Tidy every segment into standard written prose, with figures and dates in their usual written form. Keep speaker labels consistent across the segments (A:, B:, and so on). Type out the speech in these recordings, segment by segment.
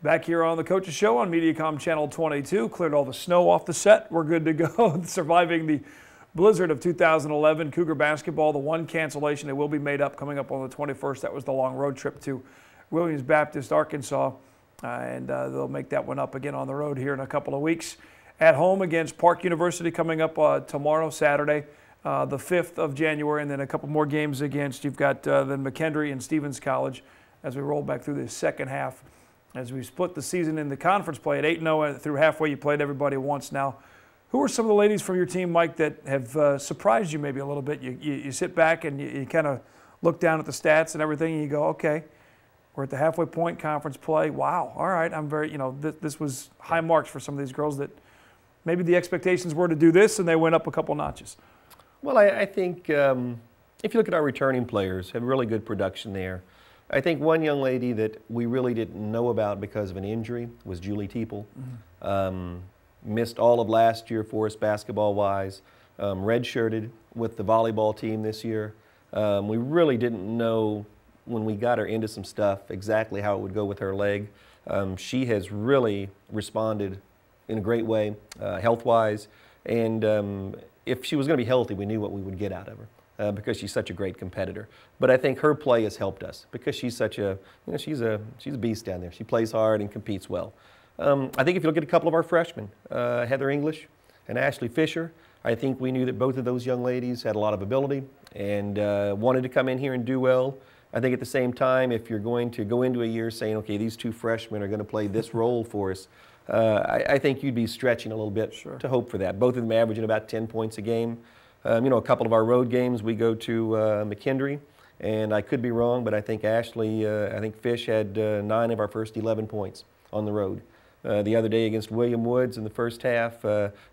A: Back here on the Coaches Show on Mediacom Channel 22. Cleared all the snow off the set. We're good to go. Surviving the blizzard of 2011. Cougar basketball, the one cancellation that will be made up coming up on the 21st. That was the long road trip to Williams Baptist, Arkansas. And they'll make that one up again on the road here in a couple of weeks. At home against Park University coming up tomorrow, Saturday, the 5th of January. And then a couple more games against, you've got then McKendree and Stevens College as we roll back through the second half. As we split the season in the conference play at 8-0 through halfway, you played everybody once now. Who are some of the ladies from your team, Mike, that have surprised you maybe a little bit? You sit back and you kind of look down at the stats and everything, and you go, okay, we're at the halfway point conference play. Wow, all right, I'm very, this was high marks for some of these girls that maybe the expectations were to do this, and they went up a couple notches.
B: Well, I think if you look at our returning players, have really good production there. I think one young lady that we really didn't know about because of an injury was Julie Teeple. Missed all of last year for us basketball-wise. Redshirted with the volleyball team this year. We really didn't know when we got her into some stuff exactly how it would go with her leg. She has really responded in a great way, health-wise. And if she was going to be healthy, we knew what we would get out of her. Because she's such a great competitor. But I think her play has helped us because she's such a, she's a beast down there. She plays hard and competes well. I think if you look at a couple of our freshmen, Heather English and Ashley Fisher, I think we knew that both of those young ladies had a lot of ability and wanted to come in here and do well. I think at the same time, if you're going to go into a year saying, okay, these two freshmen are going to play this role for us, I think you'd be stretching a little bit to hope for that. Both of them averaging about 10 points a game. A couple of our road games, we go to McKendree, and I could be wrong, but I think Ashley, I think Fish had 9 of our first 11 points on the road. The other day against William Woods in the first half,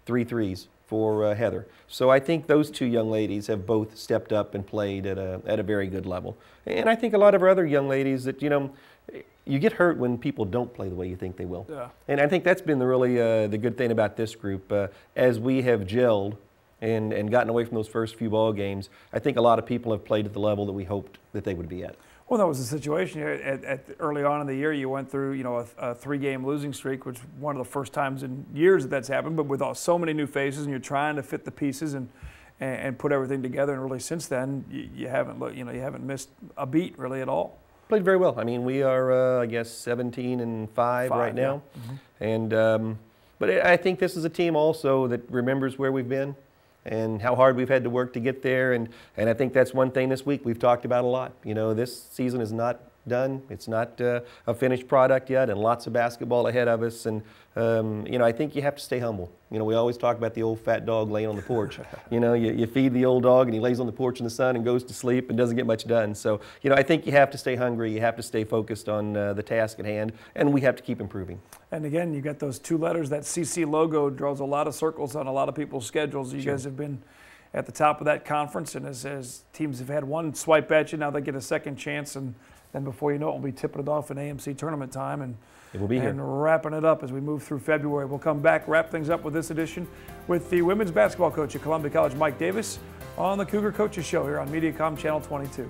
B: 3 threes for Heather. So I think those two young ladies have both stepped up and played at a very good level. And I think a lot of our other young ladies that, you get hurt when people don't play the way you think they will. Yeah. And I think that's been the good thing about this group. As we have gelled, and gotten away from those first few ball games, I think a lot of people have played at the level that we hoped that they would be at.
A: Well, that was the situation early on in the year. You went through, a 3-game losing streak, which was one of the first times in years that's happened. But with so many new faces, and you're trying to fit the pieces and put everything together. And really, since then, you haven't missed a beat really at all.
B: Played very well. I mean, we are, I guess, 17-5 right now, and but I think this is a team also that remembers where we've been and how hard we've had to work to get there. And I think that's one thing this week we've talked about a lot. This season is not done. It's not a finished product yet, and lots of basketball ahead of us. And, I think you have to stay humble. We always talk about the old fat dog laying on the porch. You feed the old dog and he lays on the porch in the sun and goes to sleep and doesn't get much done. So, I think you have to stay hungry. You have to stay focused on the task at hand, and we have to keep improving.
A: And again, you got those 2 letters. That CC logo draws a lot of circles on a lot of people's schedules. You guys have been at the top of that conference, and as teams have had one swipe at you, now they get a second chance, and then before you know it, we'll be tipping it off in AMC tournament time, and
B: it will be here.
A: And wrapping it up as we move through February. We'll come back, wrap things up with this edition with the women's basketball coach at Columbia College, Mike Davis, on the Cougar Coaches Show here on Mediacom Channel 22.